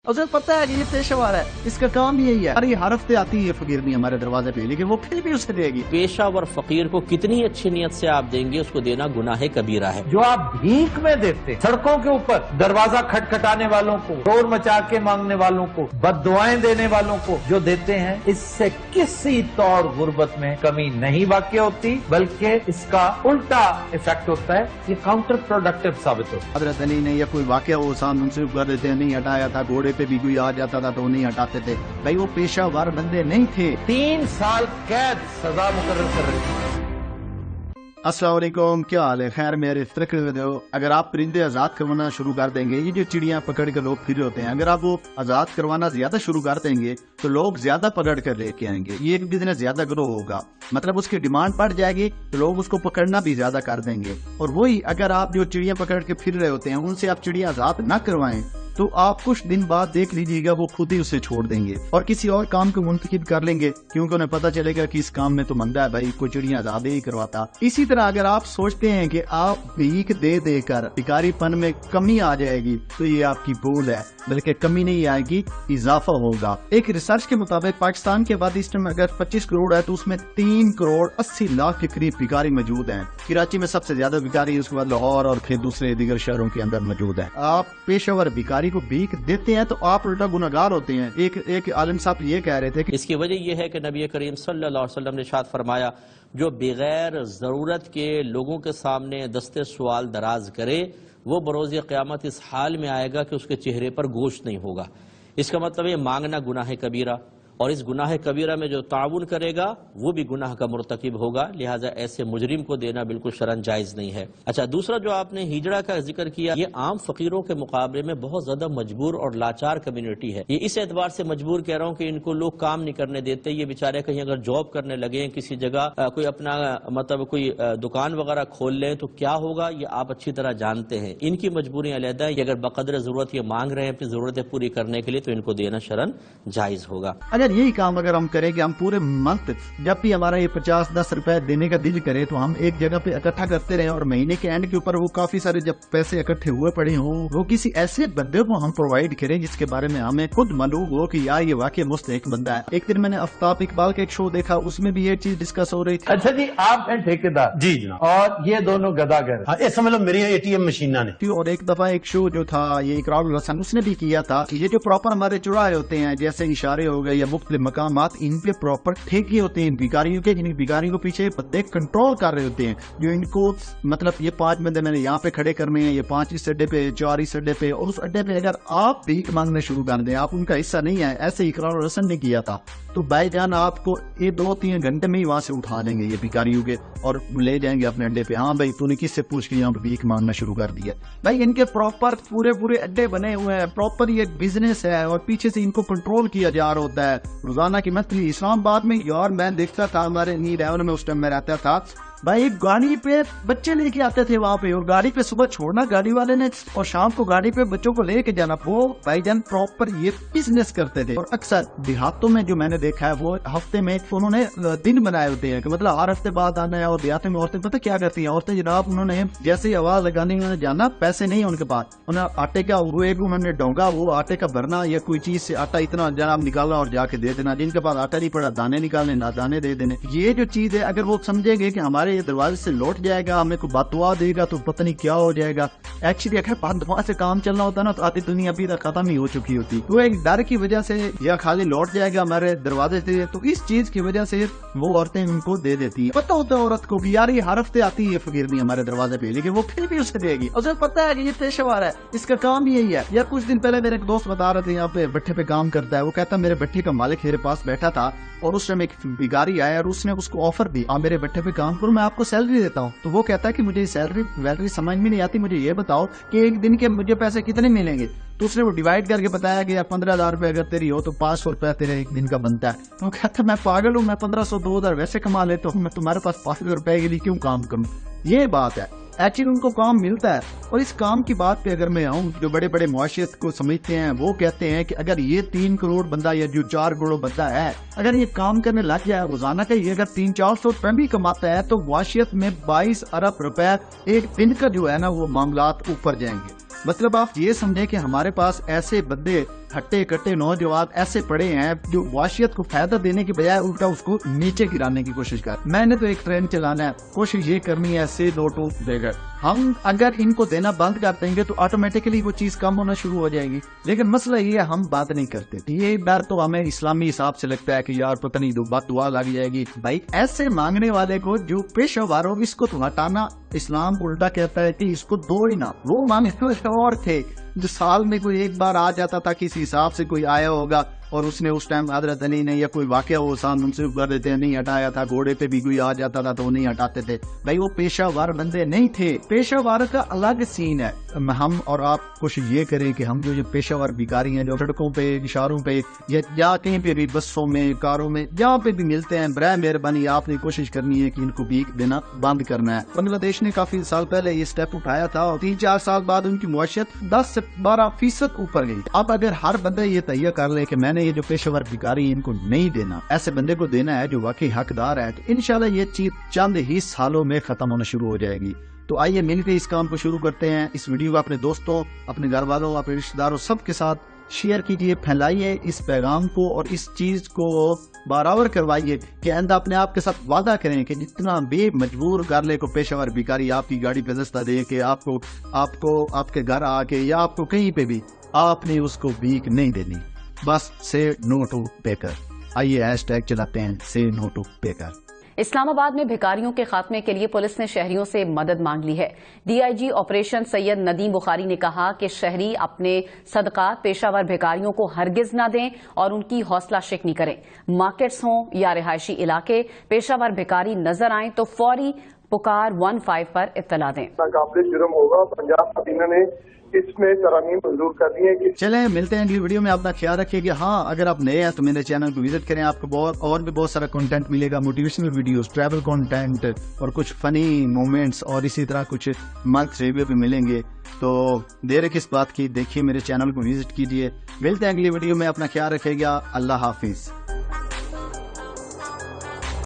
उसे पता है कि ये पेशेवर है, इसका काम भी यही है। अरे हर हफ्ते आती है फकीरनी हमारे दरवाजे पे, लेकिन वो फिर भी उसे देगी। पेशावर फकीर को कितनी अच्छी नीयत से आप देंगे, उसको देना गुनाह कबीरा है। जो आप भीख में देते, सड़कों के ऊपर दरवाजा खटखटाने वालों को, शोर मचा के मांगने वालों को, बद्दुआएं देने वालों को जो देते हैं, इससे किसी तौर गुर्बत में कमी नहीं वाक़ई होती, बल्कि इसका उल्टा इफेक्ट होता है। ये काउंटर प्रोडक्टिव साबित होता है। हजरत अली ने या कोई वाकया वो सामने उनसे कर देते हैं, नहीं हटाया था, घोड़े पे भी कोई आ जाता था तो नहीं हटाते थे। भाई वो पेशावर बंदे नहीं थे। 3 साल कैद सजा मुकर्रर कर रही थी। अस्सलाम वालेकुम, क्या हाल है? खैर मेरे अगर आप परिंदे आज़ाद करवाना शुरू कर देंगे, ये जो चिड़ियाँ पकड़ के लोग फिर होते हैं, अगर आप वो आज़ाद करवाना ज्यादा शुरू कर देंगे तो लोग ज्यादा पकड़ कर लेके आएंगे, ये एक बिजनेस ज्यादा ग्रो होगा, मतलब उसकी डिमांड बढ़ जाएगी तो लोग उसको पकड़ना भी ज्यादा कर देंगे। और वही अगर आप जो चिड़ियाँ पकड़ के फिर रहे होते हैं उनसे आप चिड़िया आज़ाद न करवाएं तो आप कुछ दिन बाद देख लीजिएगा वो खुद ही उसे छोड़ देंगे और किसी और काम को मुंतखब कर लेंगे, क्योंकि उन्हें पता चलेगा कि इस काम में तो मंदा है भाई, कोई चिड़िया आज़ाद ही करवाता। इसी तरह अगर आप सोचते हैं कि आप भीख दे देकर भिखारीपन में कमी आ जाएगी तो ये आपकी भूल है, बल्कि कमी नहीं आएगी, इजाफा होगा। एक रिसर्च के मुताबिक पाकिस्तान के आबादी इस टाइम अगर 25 करोड़ है तो उसमें 3 करोड़ 80 लाख के करीब भिखारी मौजूद हैं। कराची में सबसे ज्यादा भिखारी, उसके बाद लाहौर और फिर दूसरे दीगर शहरों के अंदर मौजूद है। आप पेशेवर भिखारी को भीख देते हैं तो आप उल्टा गुनहगार होते हैं। एक आलिम साहब ये कह रहे थे कि इसकी वजह यह है कि नबी करीम सल्लल्लाहु अलैहि वसल्लम ने इरशाद फरमाया, जो बगैर जरूरत के लोगों के सामने दस्ते सवाल दराज करे वो बरोज़ क़यामत इस हाल में आएगा कि उसके चेहरे पर गोश्त नहीं होगा। इसका मतलब ये मांगना गुनाह कबीरा, और इस गुनाह कबीरा में जो ताउन करेगा वो भी गुनाह का मुर्तकिब होगा, लिहाजा ऐसे मुजरिम को देना बिल्कुल शरन जायज नहीं है। अच्छा, दूसरा जो आपने हिजड़ा का जिक्र किया, ये आम फकीरों के मुकाबले में बहुत ज्यादा मजबूर और लाचार कम्युनिटी है। ये इस एतबार से मजबूर कह रहा हूँ कि इनको लोग काम नहीं करने देते। ये बेचारे कहीं अगर जॉब करने लगे, किसी जगह कोई अपना मतलब कोई दुकान वगैरह खोल लें तो क्या होगा, ये आप अच्छी तरह जानते हैं। इनकी मजबूरियां अलहदा है कि अगर बकदर जरूरत ये मांग रहे हैं अपनी जरूरतें पूरी करने के लिए तो इनको देना शरन जायज होगा। यही काम अगर हम करेंगे, हम पूरे मंथ जब भी हमारा ये 50-10 रुपए देने का दिल करे तो हम एक जगह पे इकट्ठा करते रहे और महीने के एंड के ऊपर वो काफी सारे जब पैसे इकट्ठे हुए पड़े हों, वो किसी ऐसे बंदे को हम प्रोवाइड करें जिसके बारे में हमें खुद मालूम हो कि यार ये वाकई मुस्तहिक बंदा है। एक दिन मैंने आफ्ताब इकबाल का एक शो देखा, उसमें भी ये चीज डिस्कस हो रही थी। अच्छा जी, आप हैं ठेकेदार जी जनाब, और ये दोनों गदागर। हाँ, ये समझ लो मेरी ATM मशीना ने। और एक दफा एक शो जो था ये इकरार हसन उसने भी किया था कि ये जो प्रॉपर हमारे चौराहे होते हैं जैसे इशारे हो गए या मुख्तलिफ मकामात, इन पे प्रॉपर ठेके होते हैं भिखारियों के, जिन भिखारियों को पीछे बंदे कंट्रोल कर रहे होते हैं, जो इनको मतलब ये 5 बंदे मैंने यहाँ पे खड़े करने हैं, ये 5 इस अड्डे पे, 4 इस अड्डे पे, और उस अड्डे पे अगर आप भीख मांगने शुरू कर दें, आप उनका हिस्सा नहीं है, ऐसे इकरार हसन ने किया था, तो भाईजान आपको ये 2-3 घंटे में ही वहां से उठा देंगे ये भिखारियों के और ले जाएंगे अपने अड्डे पे। हाँ भाई, तूने किससे पूछ के यहाँ पे भीख मांगना शुरू कर दिया? भाई इनके प्रॉपर पूरे अड्डे बने हुए हैं, प्रॉपर ये बिजनेस है और पीछे से इनको कंट्रोल किया जा रहा होता है। रोजाना की मछली इस्लामाबाद में यार मैं देखता था, हमारे नीड एवन में उस टाइम में रहता था भाई, गाड़ी पे बच्चे लेके आते थे वहाँ पे, और गाड़ी पे सुबह छोड़ना गाड़ी वाले ने और शाम को गाड़ी पे बच्चों को लेके जाना। वो भाईजान प्रॉपर ये बिजनेस करते थे। और अक्सर देहातों में जो मैंने देखा है वो हफ्ते में उन्होंने दिन बनाए होते हैं कि मतलब हर हफ्ते बाद आना है। और देहातों में औरतें पता क्या करती हैं, औरतें जनाब उन्होंने जैसे ही आवाज लगाने उन्होंने जाना, पैसे नहीं है उनके पास, उन्हें आटे का वो एक उन्होंने डोंगा वो आटे का भरना या कोई चीज से आटा इतना जनाब निकालना और जाके दे देना। जिनके पास आटा नहीं पड़ा दाने निकालने ना दाने दे देने। ये जो चीज है अगर वो समझेंगे कि हमारे ये दरवाजे से लौट जाएगा, हमें कोई बददुआ देगा तो पता नहीं क्या हो जाएगा। एक्चुअली अगर बददुआ से काम चलना होता ना तो आधी दुनिया अभी तक खत्म ही हो चुकी होती। वो एक डर की वजह से या खाली लौट जाएगा हमारे दरवाजे से, तो इस चीज की वजह से वो औरतें उनको दे देती है। पता होता है औरत को कि यार ये हर हफ्ते आती है फकीरनी हमारे दरवाजे पे, लेकिन वो फिर भी उसे देगी। उसे पता है कि ये पेशेवर है, इसका काम भी यही है। यार कुछ दिन पहले मेरे एक दोस्त बता रहे थे यहाँ पे भट्ठे पे काम करता है, वो कहता मेरे भट्ठे का मालिक मेरे पास बैठा था और उस टाइम एक भिखारी आया और उसने उसको ऑफर दी, आप मेरे भट्ठे पे काम करो, मैं आपको सैलरी देता हूँ। तो वो कहता है कि मुझे सैलरी वैलरी समझ में नहीं आती, मुझे ये बताओ कि एक दिन के मुझे पैसे कितने मिलेंगे। तो उसने वो डिवाइड करके बताया कि यार 15,000 रुपए अगर तेरी हो तो 500 रुपया तेरे एक दिन का बनता है। तो वो कहता मैं पागल हूँ, मैं 1500-2000 वैसे कमा लेता हूँ, मैं तुम्हारे पास 500 रुपए के लिए क्यों काम करूँ? ये बात है। एक्चुअली उनको काम मिलता है। और इस काम की बात पे अगर मैं आऊँ, जो बड़े बड़े मुआशियत को समझते हैं वो कहते हैं कि अगर ये 3 करोड़ बंदा या जो 4 करोड़ बंदा है, अगर ये काम करने लग जाए रोजाना का, ये अगर 300-400 रुपए भी कमाता है तो मुआशियत में 22 अरब रुपए एक दिन का जो है ना वो मामलात ऊपर जाएंगे। मतलब आप ये समझें कि हमारे पास ऐसे बंदे ہٹے کٹے نوجوان ایسے پڑے ہیں جو معاشیت کو فائدہ دینے کی بجائے الٹا اس کو نیچے گرانے کی کوشش کر. میں نے تو ایک ٹرین چلانا ہے, کوشش یہ کرنی ہے سے نو ٹو بیگر. ہم اگر ان کو دینا بند کر دیں گے تو آٹومیٹکلی وہ چیز کم ہونا شروع ہو جائے گی. لیکن مسئلہ یہ ہے ہم بات نہیں کرتے. یہ بات تو ہمیں اسلامی حساب سے لگتا ہے کہ یار پتہ نہیں بات دعا لگ جائے گی. بھائی ایسے مانگنے والے کو جو پیشہ وار ہو اس کو تو ہٹانا, اسلام الٹا کہتا ہے کہ اس کو دو ہی نہ. وہ مانگنے والے اور تھے جو سال میں کوئی ایک بار آ جاتا تھا, کسی حساب سے کوئی آیا ہوگا اور اس نے اس ٹائم حضرت علی نے یا کوئی واقعہ وہ سان منسوخ کر دیتے ہیں, نہیں ہٹایا تھا. گھوڑے پہ بھی کوئی آ جاتا تھا تو وہ نہیں ہٹاتے تھے. بھائی وہ پیشہ وار بندے نہیں تھے. پیشہ وار کا الگ سین ہے. ہم اور آپ کوشش یہ کریں کہ ہم جو پیشہ وار بھکاری ہیں جو سڑکوں پہ, اشاروں پہ یا کہیں پہ بھی بسوں میں, کاروں میں, جہاں پہ بھی ملتے ہیں, برائے مہربانی آپ نے کوشش کرنی ہے کہ ان کو بھیک دینا بند کرنا ہے. بنگلہ دیش نے کافی سال پہلے یہ سٹیپ اٹھایا تھا اور 3-4 سال بعد ان کی معیشت 10 سے 12% اوپر گئی. اب اگر ہر بندہ یہ تہیہ کر لے کہ میں نے یہ جو پیشہ ور بھکاری ان کو نہیں دینا, ایسے بندے کو دینا ہے جو واقعی حقدار ہے, تو انشاءاللہ یہ چیز چند ہی سالوں میں ختم ہونا شروع ہو جائے گی. تو آئیے مل کے اس کام کو شروع کرتے ہیں. اس ویڈیو کو اپنے دوستوں, اپنے گھر والوں, اپنے رشتہ داروں سب کے ساتھ شیئر کیجیے, پھیلائیے اس پیغام کو اور اس چیز کو برابر کروائیے کہ آئندہ اپنے آپ کے ساتھ وعدہ کریں کہ جتنا بھی مجبور کر لے کو پیشہ ور بھکاری آپ کی گاڑی پہ دستہ دے کے آپ کو آپ کے گھر آ کے یا آپ کو کہیں پہ بھی, آپ نے اس کو بھیک نہیں دینی. بس سے نو ٹو بیکر. آئیے ہیش ٹیگ چلاتے ہیں سے نو ٹو بیکر. اسلام آباد میں بھکاریوں کے خاتمے کے لیے پولیس نے شہریوں سے مدد مانگ لی ہے. ڈی آئی جی آپریشن سید ندیم بخاری نے کہا کہ شہری اپنے صدقات پیشہ ور بھکاریوں کو ہرگز نہ دیں اور ان کی حوصلہ شکنی کریں. مارکیٹس ہوں یا رہائشی علاقے, پیشہ ور بھکاری نظر آئیں تو فوری پکار 15 پر اطلاع دیں. ناقابل جرم ہوگا. پنجاب کابینہ نے اس میں ترامیم منظور کر دی ہے. چلیں ملتے ہیں اگلی ویڈیو میں. اپنا خیال رکھیے کہ ہاں اگر آپ نئے ہیں تو میرے چینل کو وزٹ کریں, آپ کو اور بھی بہت سارا کنٹینٹ ملے گا, موٹیویشنل ویڈیوز, ٹریول کنٹینٹ اور کچھ فنی مومنٹس اور اسی طرح کچھ مارکس ریویو بھی ملیں گے. تو دیر کس بات کی, دیکھیے میرے چینل کو وزٹ کیجیے. ملتے ہیں اگلی ویڈیو میں. اپنا خیال رکھے گا. اللہ حافظ.